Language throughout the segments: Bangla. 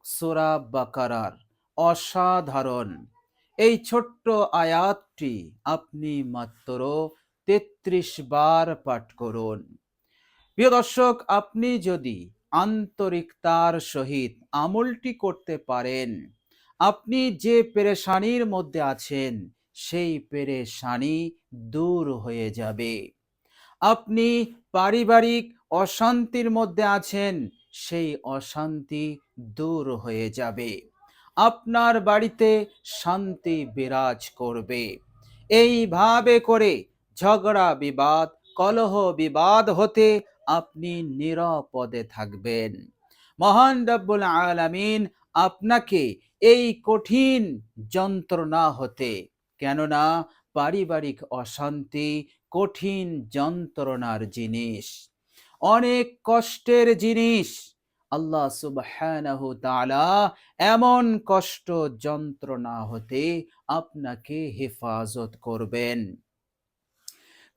সূরা বাকারার অসাধারণ এই ছোট্ট আয়াতটি আপনি মাত্র ৩৩ বার পাঠ করুন। প্রিয় দর্শক, আপনি যদি আন্তরিকতার সহিত আমলটি করতে পারেন, আপনি যে পেরেশানির মধ্যে আছেন সেই পেরেশানি দূর হয়ে যাবে। আপনি পারিবারিক অশান্তির মধ্যে আছেন, সেই অশান্তি দূর হয়ে যাবে। আপনার বাড়িতে শান্তি বিরাজ করবে। এইভাবে করে ঝগড়া বিবাদ, কলহ বিবাদ হতে আপনি নিরাপদে থাকবেন। মহান রব্বুল আলামিন আপনাকে এই কঠিন যন্ত্রণা হতে, কেননা পারিবারিক অশান্তি কঠিন যন্ত্রণার জিনিস, অনেক কষ্টের জিনিস। আল্লাহ সুবহানাহু তাআলা এমন কষ্ট যন্ত্রণা হতে আপনাকে হেফাজত করবেন।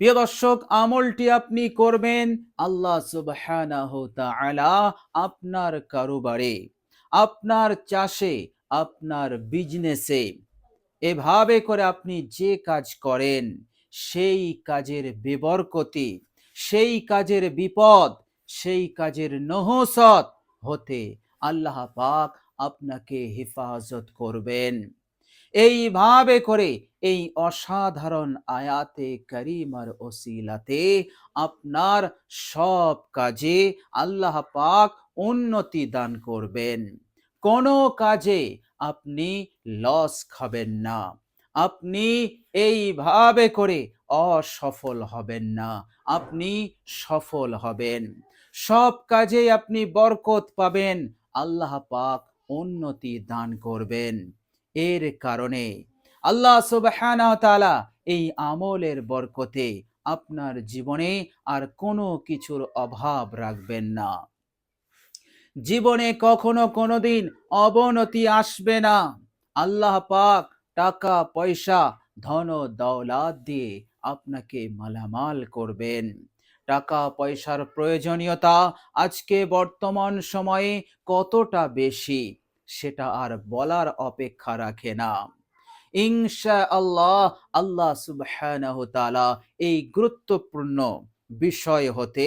প্রিয় দর্শক, আমলটি আপনি করবেন, আল্লাহ সুবহানাহু তাআলা আপনার কারোবারে, আপনার চাষে, আপনার বিজনেসে, এভাবে করে আপনি যে কাজ করেন সেই কাজের বেবরকতি, সেই কাজের বিপদ, সেই কাজের নহসত হতে আল্লাহ পাক আপনাকে হেফাজত করবেন। এইভাবে করে এই অসাধারণ আয়াতে কারিমার ওসিলাতে আপনার সব কাজে আল্লাহ পাক উন্নতি দান করবেন। কোনো কাজে আপনি লস খাবেন না, আপনি এইভাবে করে অসফল হবেন না, আপনি সফল হবেন। সব কাজে আপনি বরকত পাবেন, আল্লাহ পাক উন্নতি দান করবেন। এর কারণে আল্লাহ সুবহানাহু ওয়া তাআলা এই আমলের বরকতে আপনার জীবনে আর কোনো কিছুর অভাব রাখবেন না। জীবনে কখনো কোনোদিন অবনতি আসবে না। আল্লাহ পাক টাকা পয়সা ধন দৌলত দিয়ে আপনাকে মালামাল করবেন। টাকা পয়সার প্রয়োজনীয়তা আজকে বর্তমান সময়ে কতটা বেশি সেটা আর বলার অপেক্ষা রাখে না। ইনশাআল্লাহ আল্লাহ সুবহানাহু তাআলা এই গুরুত্বপূর্ণ বিষয় হতে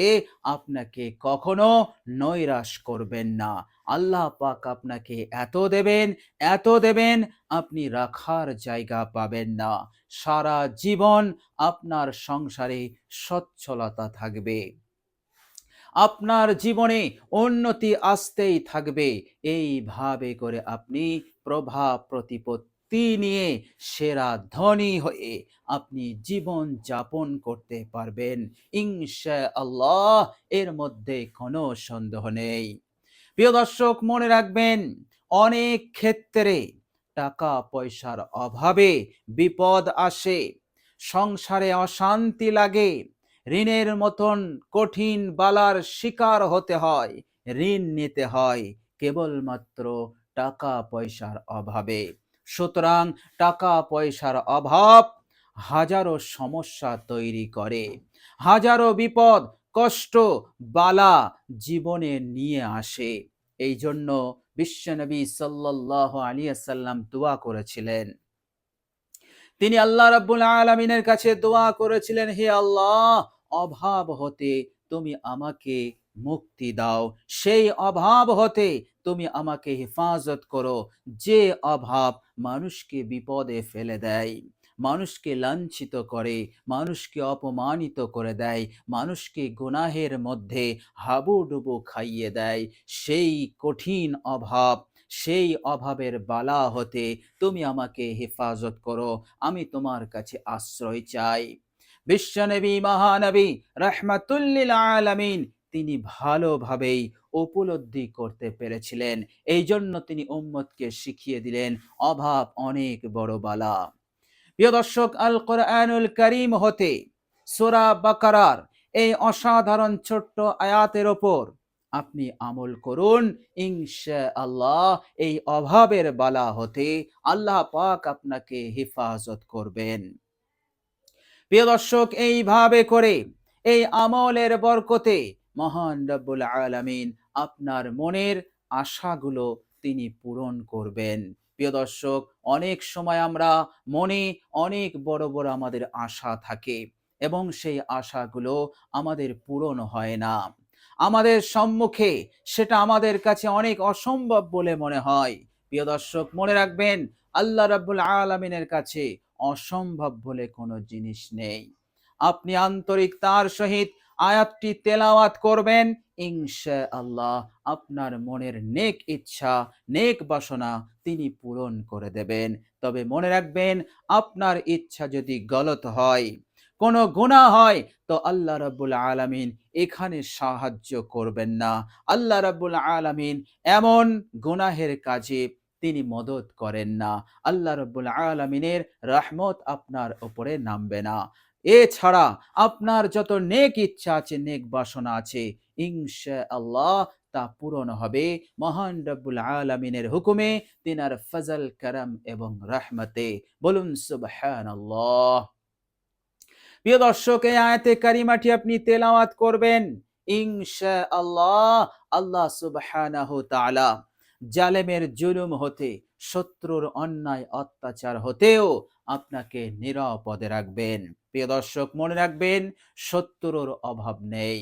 আপনাকে কখনো নৈরাশ করবেন না। আল্লাহ পাক আপনাকে এত দেবেন আপনি রাখার জায়গা পাবেন না। সারা জীবন আপনার সংসারে সচ্ছলতা থাকবে, আপনার জীবনে উন্নতি আসতেই থাকবে। এইভাবে করে আপনি প্রভাব প্রতিপত্তি নিয়ে সেরা ধনী হয়ে আপনি জীবন যাপন করতে পারবেন ইনশাআল্লাহ। এর মধ্যে কোনো সন্দেহ নেই। প্রিয় দর্শক, মনে রাখবেন, অনেক ক্ষেত্রে টাকা পয়সার অভাবে বিপদ আসে, সংসারে অশান্তি লাগে, ঋণের মতন কঠিন বালার শিকার হতে হয়, ঋণ নিতে হয় কেবলমাত্র টাকা পয়সার অভাবে। সুতরাং টাকা পয়সার অভাব হাজারো সমস্যা তৈরি করে, হাজারো বিপদ কষ্ট বালা জীবনে নিয়ে আসে। এই জন্য বিশ্বনবী সাল্লাল্লাহু আলাইহি ওয়াসাল্লাম দোয়া করেছিলেন, তিনি আল্লাহ রাব্বুল আলামিনের কাছে দোয়া করেছিলেন, হে আল্লাহ, অভাব হতে তুমি আমাকে মুক্তি দাও, সেই অভাব হতে তুমি আমাকে হেফাজত করো যে অভাব মানুষকে বিপদে ফেলে দেয়, মানুষকে লাঞ্ছিত করে, মানুষকে অপমানিত করে দেয়, মানুষকে গুনাহের মধ্যে হাবুডুবু খাইয়ে দেয়। সেই কঠিন অভাব, সেই অভাবের বালা হতে তুমি আমাকে হেফাজত করো, আমি তোমার কাছে আশ্রয় চাই। বিশ্বনবী মহানবী রাহমাতুল লিল আলামিন তিনি ভালোভাবেই উপলব্ধি করতে পেরেছিলেন। এই জন্য তিনি উম্মতকে শিখিয়ে দিলেন অভাব অনেক বড় বালা। প্রিয় দর্শক, আল কোরআনুল কারীম হতে সূরা বাকারার এই অসাধারণ ছোট্ট আয়াতের ওপর আপনি আমল করুন, ইনশাআল্লাহ এই অভাবের বালা হতে আল্লাহ পাক আপনাকে হেফাজত করবেন। প্রিয় দর্শক, এইভাবে করে এই আমলের বরকতে মহান রব্বুল আলামিন আপনার মনের আশাগুলো তিনি পূরণ করবেন। প্রিয় দর্শক, অনেক সময় আমরা মনে অনেক বড় বড় আমাদের আশা থাকে এবং সেই আশাগুলো আমাদের পূরণ হয় না। আমাদের সম্মুখে সেটা আমাদের কাছে অনেক অসম্ভব বলে মনে হয়। প্রিয় দর্শক, মনে রাখবেন, আল্লাহ রাব্বুল আলামিনের কাছে অসম্ভব বলে কোনো জিনিস নেই। আপনি আন্তরিকতার সহিত আয়াতটি তেলাওয়াত করবেন, ইনশাআল্লাহ আপনার মনের নেক ইচ্ছা, নেক বাসনা তিনি পূরণ করে দেবেন। তবে মনে রাখবেন, আপনার ইচ্ছা যদি গলত হয়, কোনো গুনাহ হয়, তো আল্লাহ রাব্বুল আলামিন এখানে সাহায্য করবেন না। আল্লাহ রাব্বুল আলামিন এমন গুনাহের কাজে তিনি মদদ করেন না। আল্লাহ রাব্বুল আলামিনের রহমত আপনার উপরে নামবে না। এছাড়া আপনার যত নেক ইচ্ছা আছে, নেক বাসনা আছে, ইনশাআল্লাহ তা পূরণ হবে মহান রব্বুল আলামিনের হুকুমে, তিনার ফজল, করম এবং রহমতে। বলুন সুবহানাল্লাহ। প্রিয় দর্শক, এই আয়াতে কারিমাটি আপনি তেলাওয়াত করবেন, ইনশাআল্লাহ আল্লাহ সুবহানাহু তাআলা জালেমের জুলুম হতে, শত্রুর অন্যায় অত্যাচার হতেও আপনাকে নিরাপদে রাখবেন। প্রিয় দর্শক, মনে রাখবেন, শত্রুর অভাব নেই।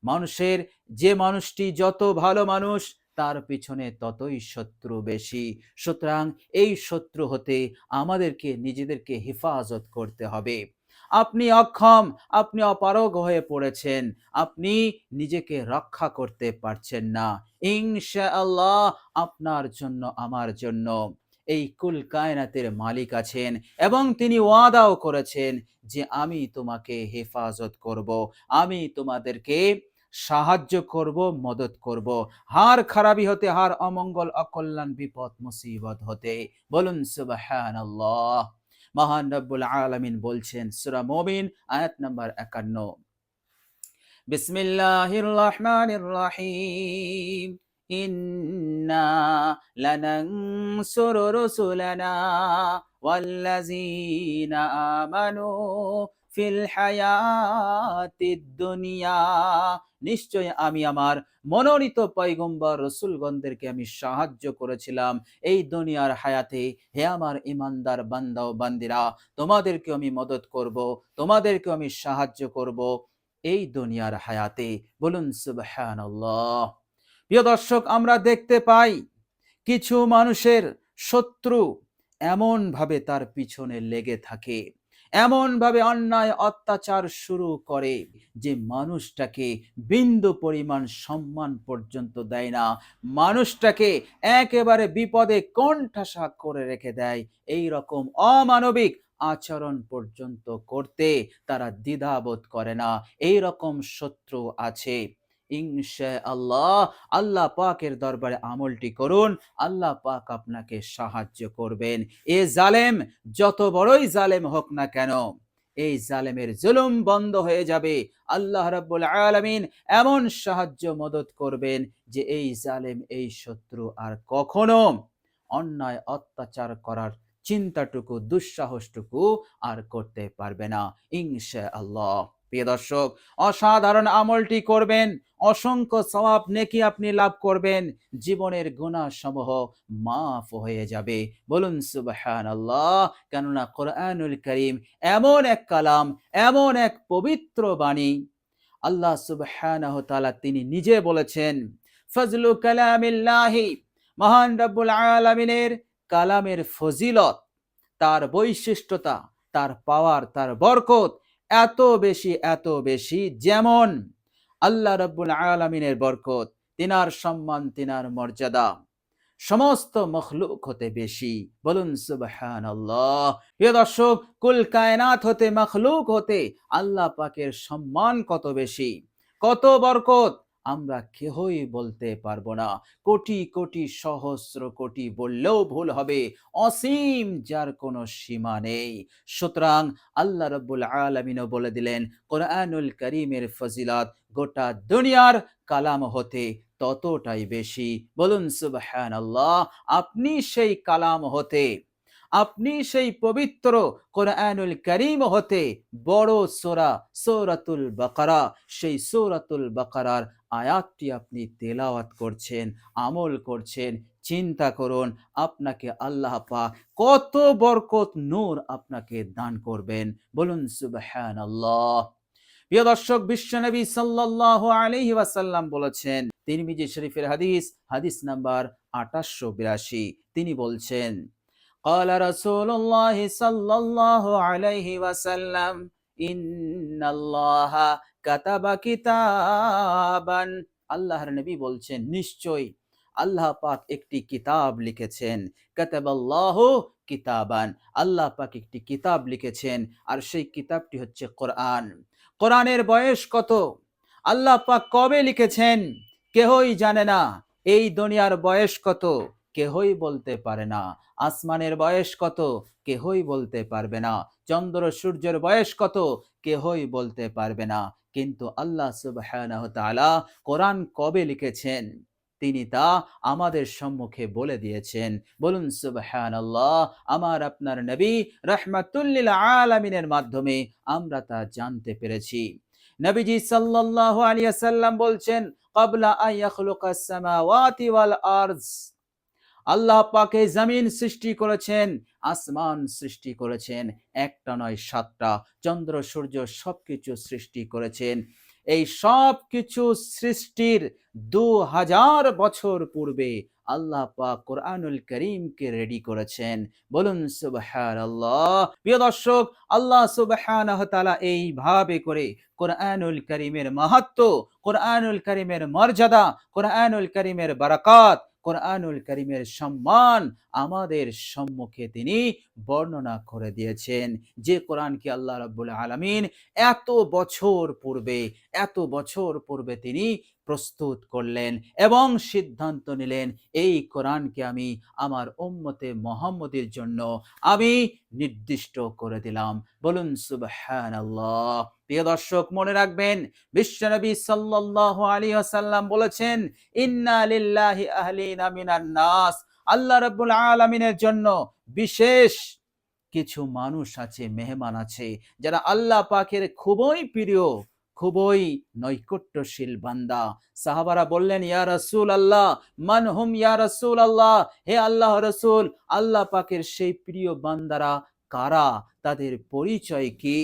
মানুষের, যে মানুষটি যত ভালো মানুষ, তার পিছনে ততই শত্রু বেশি। সুতরাং এই শত্রু হতে আমাদেরকে নিজেদেরকে হেফাজত করতে হবে। আপনি অক্ষম, আপনি অপারগ হয়ে পড়েছেন, আপনি নিজেকে রক্ষা করতে পারছেন না, ইনশাআল্লাহ আপনার জন্য, আমার জন্য এই কুল কায়নাতের মালিক আছেন এবং তিনি ওয়াদাও করেছেন যে আমি তোমাকে হেফাজত করব, আমি তোমাদেরকে সাহায্য করব, মদত করব, হার খারাপি হতে, হার অমঙ্গল, অকল্যাণ, বিপদ, মুসিবত হতে। বলুন সুবহানাল্লাহ। মহান রব্বুল আলামিন বলছেন সূরা মুমিন আয়াত নাম্বার 51, বিসমিল্লাহির রহমানির রহিম, ইন্না লানানসুরু রুসুলানা ওয়াল্লাযীনা আমানু ফিল হায়াতিদ দুনিয়া। নিশ্চয় আমি আমার মনোনীত পয়গম্বর রসুলগণদেরকে আমি সাহায্য করেছিলাম এই দুনিয়ার হায়াতে। হে আমার ইমানদার বান্দা ও বান্দিরা, তোমাদেরকে আমি মদত করব, তোমাদেরকে আমি সাহায্য করব এই দুনিয়ার হায়াতে। বলুন সুবহানাল্লাহ। প্রিয় দর্শক, আমরা দেখতে পাই কিছু মানুষের শত্রু এমন ভাবে তার পিছনে লেগে থাকে, এমন ভাবে অন্যায় অত্যাচার শুরু করে যে মানুষটাকে বিন্দু পরিমাণ সম্মান পর্যন্ত দেয় না, মানুষটাকে একেবারে বিপদে কোণঠাসা করে রেখে দেয়। এই রকম অমানবিক আচরণ পর্যন্ত করতে তারা দ্বিধাবোধ করে না। এই রকম শত্রু আছে। ইনশাআল্লাহ আল্লাহ পাকের দরবারে আমলটি করুন, আল্লাহ পাক আপনাকে সাহায্য করবেন। এ জালেম যত বড়ই জালেম হোক না কেন, এই জালেমের জুলুম বন্ধ হয়ে যাবে। আল্লাহ রাব্বুল আলামিন এমন সাহায্য মদত করবেন যে এই জালেম, এই শত্রু আর কখনো অন্যায় অত্যাচার করার চিন্তাটুকু, দুঃসাহসটুকু আর করতে পারবে না, ইনশাআল্লাহ। প্রিয় দর্শক, অসাধারণ আমলটি করবেন, অসংখ্য সওয়াব, নেকি আপনি লাভ করবেন, জীবনের গুনাহ সমূহ মাফ হয়ে যাবে। বলুন সুবহানাল্লাহ। কেননা কোরআনুল কারীম এমন এক কালাম, এমন এক পবিত্র বাণী, আল্লাহ সুবহানাহু ওয়া তাআলা তিনি নিজে বলেছেন, ফজলু কালামিল্লাহি, মহান রব্বুল আলামিনের কালামের ফজিলত, তার বৈশিষ্ট্যতা, তার পাওয়ার, তার বরকত এত বেশি, এত বেশি, যেমন আল্লাহ রাব্বুল আলামিনের বরকত, তিনার সম্মান, তিনার মর্যাদা সমস্ত মখলুক হতে বেশি। বলুন সুবহানাল্লাহ। প্রিয় দর্শক, কুল কায়নাত হতে, মখলুক হতে আল্লাহ পাকের সম্মান কত বেশি, কত বরকত, আমরা কেহই বলতে পারবো না। কোটি কোটি, সহস্র কোটি বললেও ভুল হবে। অসীম, যার কোনো সীমা নেই। সুতরাং আল্লাহ রাব্বুল আলামিনও বলে দিলেন, কোরআনুল কারীমের ফজিলত গোটা দুনিয়ার কালাম হতে ততটাই বেশি। বলুন সুবহানাল্লাহ। আপনি সেই কালাম হতে, আপনি সেই পবিত্র কোরআনুল কারীম হতে বড় সূরা, সূরাতুল বাকারা, সেই সূরাতুল বাকারার আয়াতটি আপনি তেলাওয়াত করছেন, আমল করছেন, চিন্তা করুন আপনাকে আল্লাহ পাক কত বরকত নূর আপনাকে দান করবেন। বলুন সুবহানাল্লাহ। প্রিয় দর্শক, বিশ্বনবী সাল্লাল্লাহু আলাইহি ওয়াসাল্লাম বলেছেন, তিরমিজি শরীফের হাদিস, হাদিস নাম্বার 2882, তিনি বলছেন, قال رسول الله صلى الله عليه وسلم إن الله كتب كتابا। আল্লাহর নবী বলছেন, নিশ্চয়ই আল্লাহ পাক একটি কিতাব লিখেছেন। কাতাবাল্লাহু কিতাবান, আল্লাহ পাক একটি কিতাব লিখেছেন, আর সেই কিতাবটি হচ্ছে কোরআন। কোরআনের বয়স কত, আল্লাহ পাক কবে লিখেছেন, কেহই জানে না। এই দুনিয়ার বয়স কত, কেহই বলতে পারে না। আসমানের বয়স কত, কেহই বলতে পারবে না। চন্দ্র সূর্যের বয়স কত, কেহই বলতে পারবে না। কিন্তু আল্লাহ সুবহানাহু ওয়া তাআলা কোরআন কবে লিখেছেন, তিনি তা আমাদের সম্মুখে বলে দিয়েছেন। বলুন সুবহানাল্লাহ। আমার আপনার নবী রাহমাতুল লিল আলামিনের মাধ্যমে আমরা তা জানতে পেরেছি। নবীজি সাল্লাল্লাহু আলাইহি ওয়াসাল্লাম বলছেন, ক্বাবলা আন ইয়াখলুকাস সামাওয়াতি ওয়াল আরজ, আল্লাহ পাক এই জমিন সৃষ্টি করেছেন, আসমান সৃষ্টি করেছেন, একটা নয় সাতটা, চন্দ্র সূর্য সবকিছু সৃষ্টি করেছেন। এই সব কিছু সৃষ্টির 2000 বছর পূর্বে আল্লাহ পাক কোরআনুল করিমকে রেডি করেছেন। বলুন সুবহানাল্লাহ। প্রিয় দর্শক, আল্লাহ সুবহানাহু ওয়া তাআলা এইভাবে করে কোরআনুল করিমের মাহাত্ম্য, কোরআনুল করিমের মর্যাদা, কোরআনুল করিমের বারাকাত, কোরআনুল করিমের সম্মান আমাদের সম্মুখে তিনি বর্ণনা করে দিয়েছেন। যে কোরআনকে আল্লাহ রাব্বুল আলামিন এত বছর পূর্বে তিনি প্রস্তুত করলেন এবং সিদ্ধান্ত নিলেন, এই কোরআনকে আমি আমার উম্মতে মুহাম্মদের জন্য আমি নির্দিষ্ট করে দিলাম। বলুন সুবহানাল্লাহ। প্রিয় দর্শক, মনে রাখবেন, বিশ্বনবী সাল্লাল্লাহু আলাইহি ওয়াসাল্লাম বলেছেন, ইন্না লিল্লাহি আহলিনা মিনান নাস, আল্লাহ রাব্বুল আলামিনের জন্য বিশেষ কিছু মানুষ আছে, মেহমান আছে, যারা আল্লাহ পাকের খুবই প্রিয়, খুবই নৈকট্যশীল বান্দা। সাহাবারা বললেন, ইয়া রাসূলুল্লাহ, মান হুম ইয়া রাসূলুল্লাহ, হে আল্লাহ রাসূল, আল্লাহ পাকের সেই প্রিয় বান্দারা কারা, তাদের পরিচয় কি?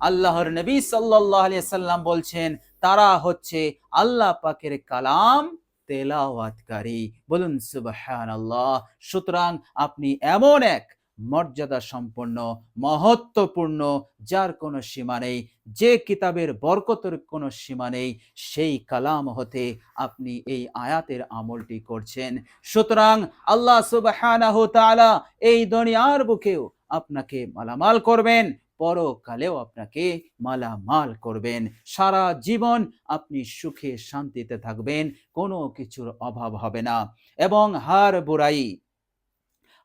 আল্লাহর নবী সাল্লাল্লাহু আলাইহি সাল্লাম বলছেন, তারা হচ্ছে আল্লাহ পাকের কালাম তেলাওয়াতকারী। বলুন সুবহানাল্লাহ। সুতরাং আপনি এমন এক মর্যাদা সম্পন্ন, মহত্বপূর্ণ, যার কোনো সীমা নেই, যে কিতাবের বরকতের কোনো সীমা নেই, সেই কালাম হতে আপনি এই আয়াতের আমলটি করছেন। সুতরাং আল্লাহ সুবহানাহু ওয়া তাআলা এই দুনিয়ার বুকেও আপনাকে মালামাল করবেন, পরকালেও আপনাকে মালামাল করবেন। সারা জীবন আপনি সুখে শান্তিতে থাকবেন, কোনো কিছুর অভাব হবে না। এবং হার বুরাই,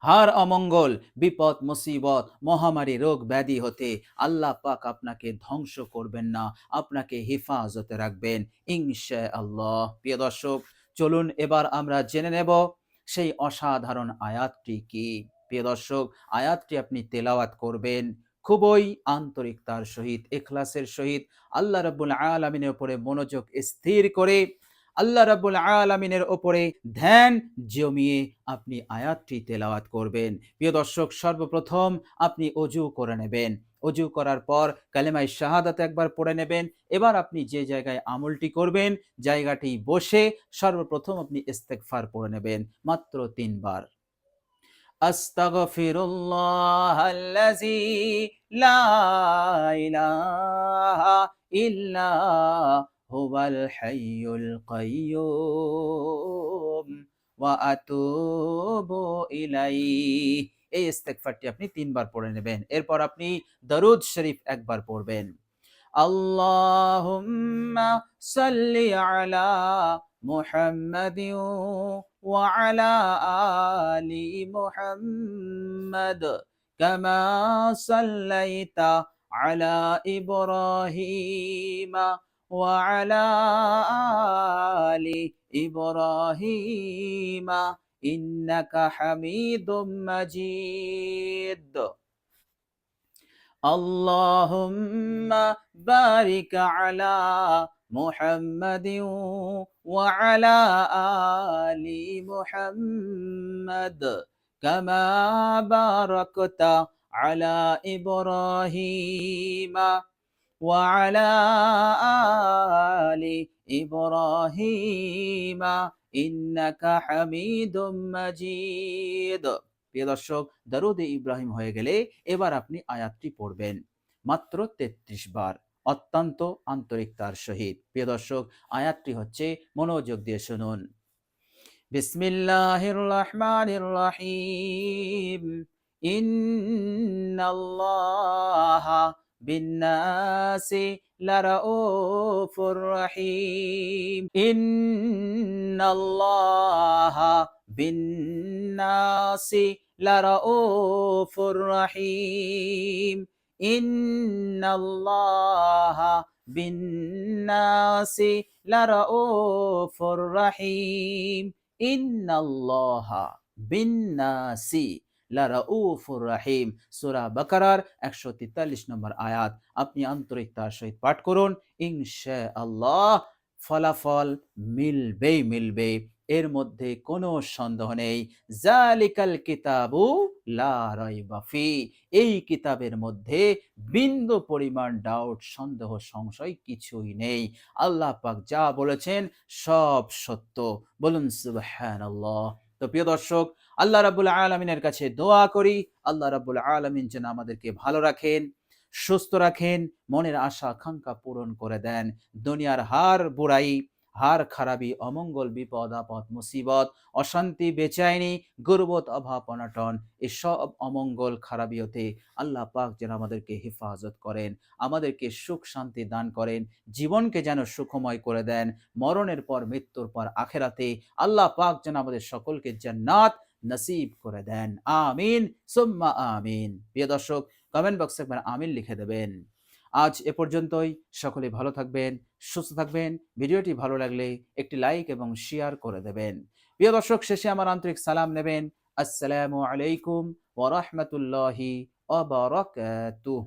হার অমঙ্গল, বিপদ মুসিবত, মহামারী, রোগ ব্যাধি হতে আল্লাহ পাক আপনাকে ধ্বংস করবেন না, আপনাকে হেফাজতে রাখবেন ইনশাআল্লাহ। প্রিয় দর্শক, চলুন এবার আমরা জেনে নেব সেই অসাধারণ আয়াতটি কি। প্রিয় দর্শক, আয়াতটি আপনি তেলাওয়াত করবেন খুবই আন্তরিকতার সহিত, ইখলাসের সহিত, আল্লাহ রাব্বুল আলামিনের উপরে মনোযোগ স্থির করে, আল্লাহ রাব্বুল আলামিনের উপরে ধ্যান জমিয়ে আপনি আয়াতটি তেলাওয়াত করবেন। প্রিয় দর্শক, সর্বপ্রথম আপনি ওযু করে নেবেন। ওযু করার পর কালেমায়ে শাহাদাত একবার পড়ে নেবেন। এবার আপনি যে জায়গায় আমলটি করবেন, জায়গাটি বসে সর্বপ্রথম আপনি ইস্তেগফার পড়ে নেবেন মাত্র 3 বার। আস্তাগফিরুল্লাহাল্লাযী লা ইলাহা ইল্লা হুয়াল হাইয়ুল কাইয়্যুম ওয়া আতুবু ইলাইহি। এই ইস্তেগফারটি আপনি 3 বার পড়ে নেবেন। এরপর আপনি দরুদ শরীফ একবার পড়বেন। আল্লাহুম্মা সাল্লি আলা মুহাম্মাদিন ওয়া আলা আলি মুহাম্মাদ কামা সাল্লাইতা আলা ইব্রাহিমা ওয়া আলা আলি ইব্রাহিমা ইন্নাকা হামিদুম মাজিদ। اللهم بارك على মুহাম্মাদিন ওয়া আলা আলি মুহাম্মাদ কামা বারাকতা আলা ইব্রাহিম ওয়া আলা আলি ইব্রাহিম ইন্নাকা হামিদুম মাজিদ। প্রিয় দর্শক, দরুদ ইব্রাহিম হয়ে গেলে এবার আপনি আয়াতটি পড়বেন মাত্র ৩৩ বার অত্যন্ত আন্তরিকতার সহিত। প্রিয় দর্শক, আয়াতটি হচ্ছে, মনোযোগ দিয়ে শুনুন। বিসমিল্লাহির রহমানির রহিম। ইন্নাল্লাহা বিন্নাসি লারাউফুর রহিম। ইন্নাল্লাহা বিন্নাসি লারাউফুর রহিম। ইন্নাল্লাহা বিন্নাসি লারাউফুর রহিম। ইন্নাল্লাহা বিন্নাসি লারাউফুর রহিম। সূরা বাকারার ১৪৩ নম্বর আয়াত। আপনি আন্তরিকতার সহিত পাঠ করুন, ইনশাআল্লাহ ফলাফল মিলবেই মিলবে, এর মধ্যে কোনো সন্দেহ নেই। জালিকাল কিতাবু লা রাইবা ফি। এই কিতাবের মধ্যে বিন্দু পরিমাণ ডাউট, সন্দেহ, সংশয় কিছুই নেই। আল্লাহ পাক যা বলেছেন সব সত্য। বলুন সুবহানাল্লাহ। তো প্রিয় দর্শক, আল্লাহ রাব্বুল আলামিনের কাছে দোয়া করি, আল্লাহ রাব্বুল আলামিন যেন আমাদেরকে ভালো রাখেন, সুস্থ রাখেন, মনের আশা আকাঙ্ক্ষা পূরণ করে দেন। দুনিয়ার হার বুড়াই, হার খারাপি, অমঙ্গল, বিপদ আপদ, মুসিবত, অশান্তি, বেচैनी, গুরবত, অভাব, অনটন, এসব অমঙ্গল খারাপি হতে আল্লাহ পাক যেন আমাদেরকে হেফাজত করেন, আমাদেরকে সুখ শান্তি দান করেন, জীবনকে যেন সুখময় করে দেন। মরণের পর, মৃত্যুর পর আখেরাতে আল্লাহ পাক যেন আমাদের সকলকে জান্নাত নসিব করে দেন। আমিন সুম্মা আমিন। প্রিয় দর্শক, কমেন্ট বক্সে একবার আমিন লিখে দেবেন। আজ এ পর্যন্তই। সকলে ভালো থাকবেন, সুস্থ থাকবেন। ভিডিওটি ভালো লাগলে একটি লাইক এবং শেয়ার করে দেবেন। প্রিয় দর্শক, শেষে আমার আন্তরিক সালাম নেবেন। আসসালামু আলাইকুম ওয়া রাহমাতুল্লাহি ওয়া বারাকাতুহু।